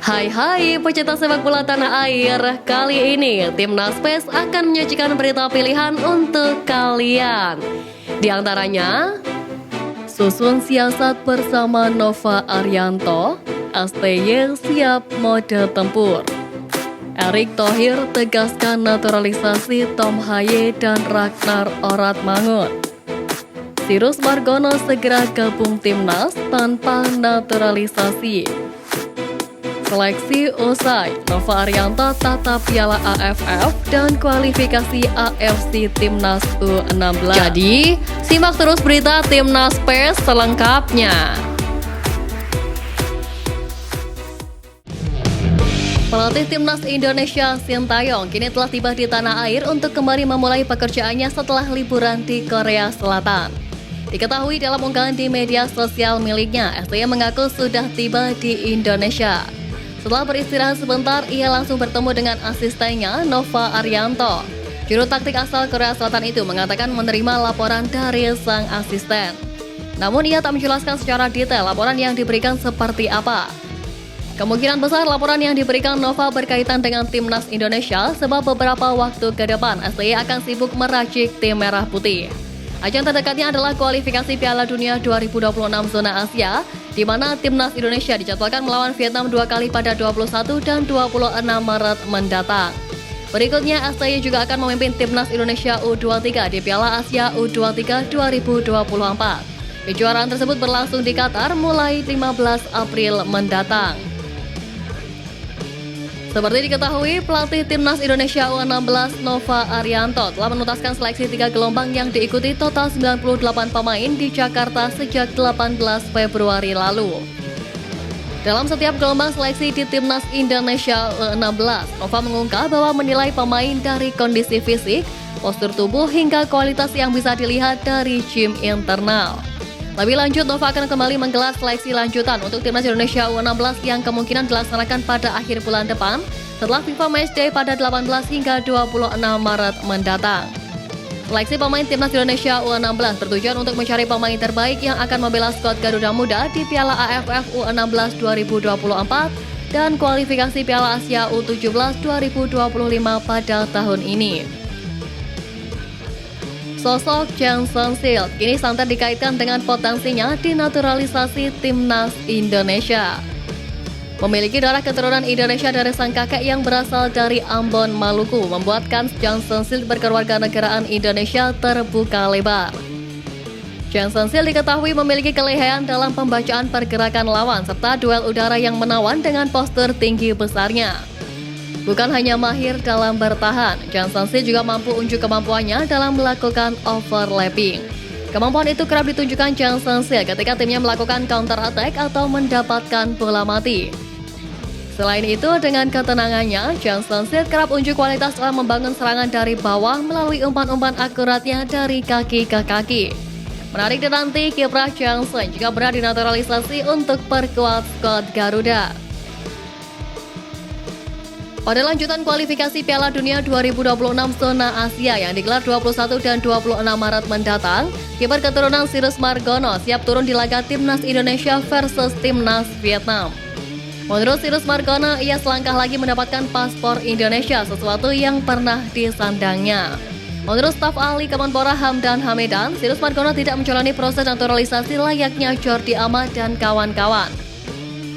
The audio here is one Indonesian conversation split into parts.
Hai pecinta sepak bola tanah air. Kali ini Timnas PES akan menyajikan berita pilihan untuk kalian. Di antaranya, susun siasat bersama Nova Arianto, STY siap mode tempur. Erick Thohir tegaskan naturalisasi Tom Haye dan Ragnar Oratmangun. Sirus Margono segera gabung Timnas tanpa naturalisasi. Seleksi usai, Nova Arianto tata Piala AFF dan kualifikasi AFC Timnas U16. Jadi, simak terus berita Timnas PES selengkapnya. Pelatih Timnas Indonesia Sintayong kini telah tiba di tanah air untuk kembali memulai pekerjaannya setelah liburan di Korea Selatan. Diketahui dalam unggahan di media sosial miliknya, STY mengaku sudah tiba di Indonesia. Setelah beristirahat sebentar, ia langsung bertemu dengan asistennya Nova Arianto. Juru taktik asal Korea Selatan itu mengatakan menerima laporan dari sang asisten. Namun ia tak menjelaskan secara detail laporan yang diberikan seperti apa. Kemungkinan besar laporan yang diberikan Nova berkaitan dengan Timnas Indonesia sebab beberapa waktu ke depan STY akan sibuk meracik tim merah putih. Ajang terdekatnya adalah kualifikasi Piala Dunia 2026 zona Asia, di mana Timnas Indonesia dijadwalkan melawan Vietnam 2 kali pada 21 dan 26 Maret mendatang. Berikutnya, STY juga akan memimpin Timnas Indonesia U23 di Piala Asia U23 2024. Kejuaraan tersebut berlangsung di Qatar mulai 15 April mendatang. Seperti diketahui, pelatih Timnas Indonesia U16 Nova Arianto telah menuntaskan seleksi 3 gelombang yang diikuti total 98 pemain di Jakarta sejak 18 Februari lalu. Dalam setiap gelombang seleksi di Timnas Indonesia U16, Nova mengungkap bahwa menilai pemain dari kondisi fisik, postur tubuh hingga kualitas yang bisa dilihat dari gym internal. Lebih lanjut, Nova akan kembali menggelar seleksi lanjutan untuk Timnas Indonesia U16 yang kemungkinan dilaksanakan pada akhir bulan depan setelah FIFA Matchday pada 18 hingga 26 Maret mendatang. Seleksi pemain Timnas Indonesia U16 bertujuan untuk mencari pemain terbaik yang akan membela skuad Garuda Muda di Piala AFF U16 2024 dan kualifikasi Piala Asia U17 2025 pada tahun ini. Sosok Chang Sung-sil kini santer dikaitkan dengan potensinya dinaturalisasi Timnas Indonesia. Memiliki darah keturunan Indonesia dari sang kakek yang berasal dari Ambon, Maluku, membuat kans Chang Sung-sil berkewarganegaraan Indonesia terbuka lebar. Chang Sung-sil diketahui memiliki kelehean dalam pembacaan pergerakan lawan serta duel udara yang menawan dengan postur tinggi besarnya. Bukan hanya mahir dalam bertahan, Chang Sung-sil juga mampu unjuk kemampuannya dalam melakukan overlapping. Kemampuan itu kerap ditunjukkan Chang Sung-sil ketika timnya melakukan counter attack atau mendapatkan bola mati. Selain itu, dengan ketenangannya, Chang Sung-sil kerap unjuk kualitas dalam membangun serangan dari bawah melalui umpan-umpan akuratnya dari kaki ke kaki. Menarik dinanti, kiprah Chang Sung juga berat dinaturalisasi untuk perkuat skuad Garuda. Pada lanjutan kualifikasi Piala Dunia 2026 zona Asia yang digelar 21 dan 26 Maret mendatang, kiper keturunan Sirus Margono siap turun di laga Timnas Indonesia versus Timnas Vietnam. Menurut Sirus Margono, ia selangkah lagi mendapatkan paspor Indonesia, sesuatu yang pernah disandangnya. Menurut staf ahli Kemenpora Hamdan Hamidan, Sirus Margono tidak menjalani proses naturalisasi layaknya Jordi Amat dan kawan-kawan.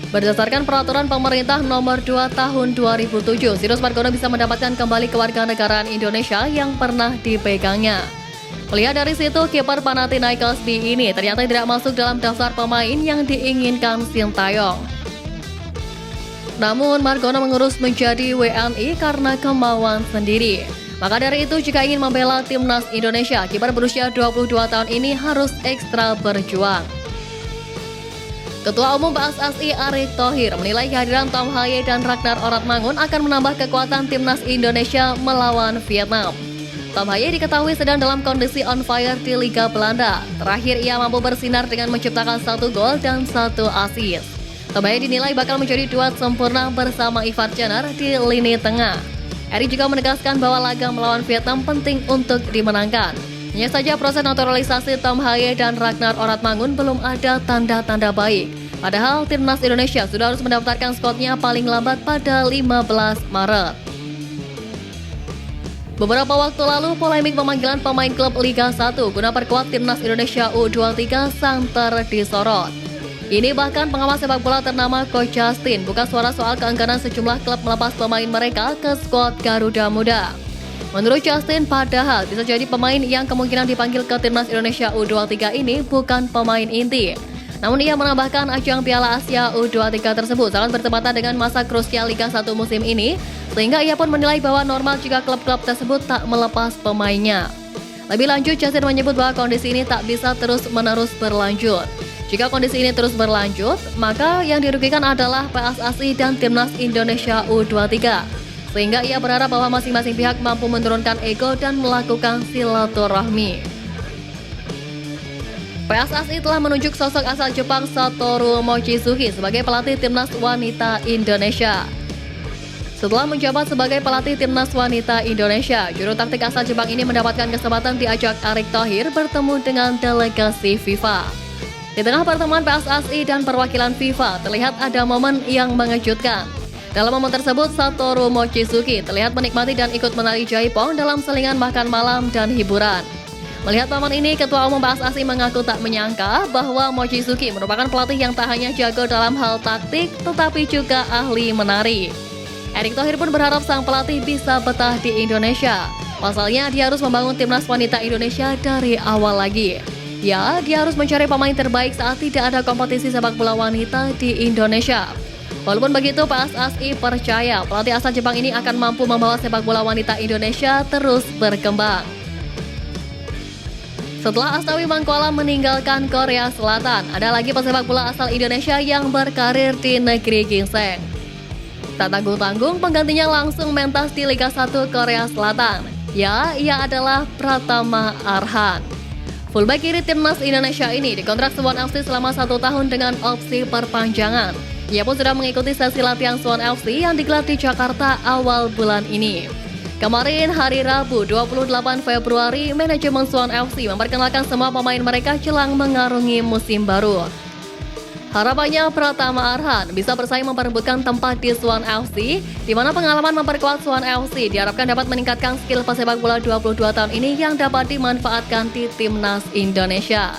Berdasarkan peraturan pemerintah nomor 2 tahun 2007, Sirus Margono bisa mendapatkan kembali kewarganegaraan Indonesia yang pernah dipegangnya. Melihat dari situ, kiper Panathinaikos B ini ternyata tidak masuk dalam daftar pemain yang diinginkan Sintayong. Namun, Margono mengurus menjadi WNI karena kemauan sendiri. Maka dari itu, jika ingin membela Timnas Indonesia, kiper berusia 22 tahun ini harus ekstra berjuang. Ketua Umum PSSI Erick Thohir menilai kehadiran Tom Haye dan Ragnar Oratmangun akan menambah kekuatan Timnas Indonesia melawan Vietnam. Tom Haye diketahui sedang dalam kondisi on fire di Liga Belanda. Terakhir ia mampu bersinar dengan menciptakan 1 gol dan 1 assist. Tom Haye dinilai bakal menjadi duet sempurna bersama Ivar Jenner di lini tengah. Erick juga menegaskan bahwa laga melawan Vietnam penting untuk dimenangkan. Hanya saja proses naturalisasi Tom Haye dan Ragnar Oratmangun belum ada tanda-tanda baik. Padahal timnas Indonesia sudah harus mendaftarkan skuadnya paling lambat pada 15 Maret. Beberapa waktu lalu, polemik pemanggilan pemain klub Liga 1 guna perkuat timnas Indonesia U23 santer disorot. Ini bahkan pengamat sepak bola ternama Coach Justin buka suara soal keengganan sejumlah klub melepas pemain mereka ke skuad Garuda Muda. Menurut Justin, padahal bisa jadi pemain yang kemungkinan dipanggil ke timnas Indonesia U23 ini bukan pemain inti. Namun ia menambahkan ajang Piala Asia U23 tersebut sangat bertepatan dengan masa krusial Liga 1 musim ini, sehingga ia pun menilai bahwa normal jika klub-klub tersebut tak melepas pemainnya. Lebih lanjut, Justin menyebut bahwa kondisi ini tak bisa terus-menerus berlanjut. Jika kondisi ini terus berlanjut, maka yang dirugikan adalah PSSI dan Timnas Indonesia U23. Sehingga ia berharap bahwa masing-masing pihak mampu menurunkan ego dan melakukan silaturahmi. PSSI telah menunjuk sosok asal Jepang Satoru Mochizuki sebagai pelatih Timnas Wanita Indonesia. Setelah menjabat sebagai pelatih Timnas Wanita Indonesia, juru taktik asal Jepang ini mendapatkan kesempatan diajak Erick Thohir bertemu dengan delegasi FIFA. Di tengah pertemuan PSSI dan perwakilan FIFA, terlihat ada momen yang mengejutkan. Dalam momen tersebut, Satoru Mochizuki terlihat menikmati dan ikut menari jaipong dalam selingan makan malam dan hiburan. Melihat momen ini, Ketua Umum PSSI mengaku tak menyangka bahwa Mochizuki merupakan pelatih yang tak hanya jago dalam hal taktik, tetapi juga ahli menari. Erick Thohir pun berharap sang pelatih bisa betah di Indonesia. Pasalnya, dia harus membangun timnas wanita Indonesia dari awal lagi. Ya, dia harus mencari pemain terbaik saat tidak ada kompetisi sepak bola wanita di Indonesia. Walaupun begitu, PSSI percaya pelatih asal Jepang ini akan mampu membawa sepak bola wanita Indonesia terus berkembang. Setelah Astawi Mangkualam meninggalkan Korea Selatan, ada lagi pesepak bola asal Indonesia yang berkarir di negeri ginseng. Tak tanggung-tanggung, penggantinya langsung mentas di Liga 1 Korea Selatan. Ya, ia adalah Pratama Arhan. Fullback kiri timnas Indonesia ini dikontrak Suwon FC selama 1 tahun dengan opsi perpanjangan. Ia pun sudah mengikuti sesi latihan Suwon FC yang digelar di Jakarta awal bulan ini. Kemarin hari Rabu 28 Februari, manajemen Suwon FC memperkenalkan semua pemain mereka jelang mengarungi musim baru. Harapannya Pratama Arhan bisa bersaing memperebutkan tempat di Suwon FC, di mana pengalaman memperkuat Suwon FC diharapkan dapat meningkatkan skill pesepak bola 22 tahun ini yang dapat dimanfaatkan di timnas Indonesia.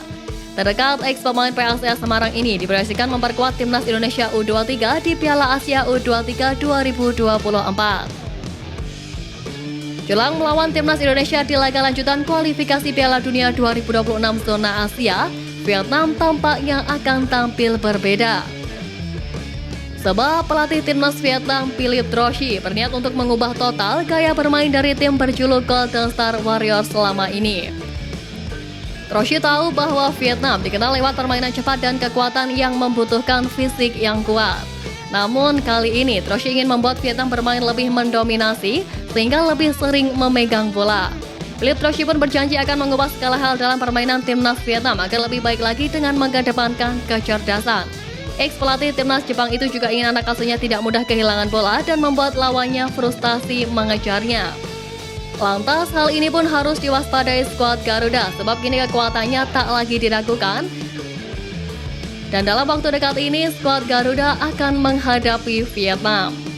Terdekat ex-pemain PSIS Semarang ini diproyeksikan memperkuat timnas Indonesia U23 di Piala Asia U23 2024. Jelang melawan timnas Indonesia di laga lanjutan kualifikasi Piala Dunia 2026 zona Asia, Vietnam tampaknya akan tampil berbeda. Sebab pelatih timnas Vietnam Philippe Drochy berniat untuk mengubah total gaya bermain dari tim berjuluk Golden Star Warriors selama ini. Drochy tahu bahwa Vietnam dikenal lewat permainan cepat dan kekuatan yang membutuhkan fisik yang kuat. Namun kali ini Drochy ingin membuat Vietnam bermain lebih mendominasi sehingga lebih sering memegang bola. Philippe Drochy pun berjanji akan mengubah segala hal dalam permainan timnas Vietnam agar lebih baik lagi dengan mengedepankan kecerdasan. Ex-pelatih timnas Jepang itu juga ingin anak asuhnya tidak mudah kehilangan bola dan membuat lawannya frustasi mengejarnya. Lantas hal ini pun harus diwaspadai skuad Garuda sebab kini kekuatannya tak lagi diragukan. Dan dalam waktu dekat ini, skuad Garuda akan menghadapi Vietnam.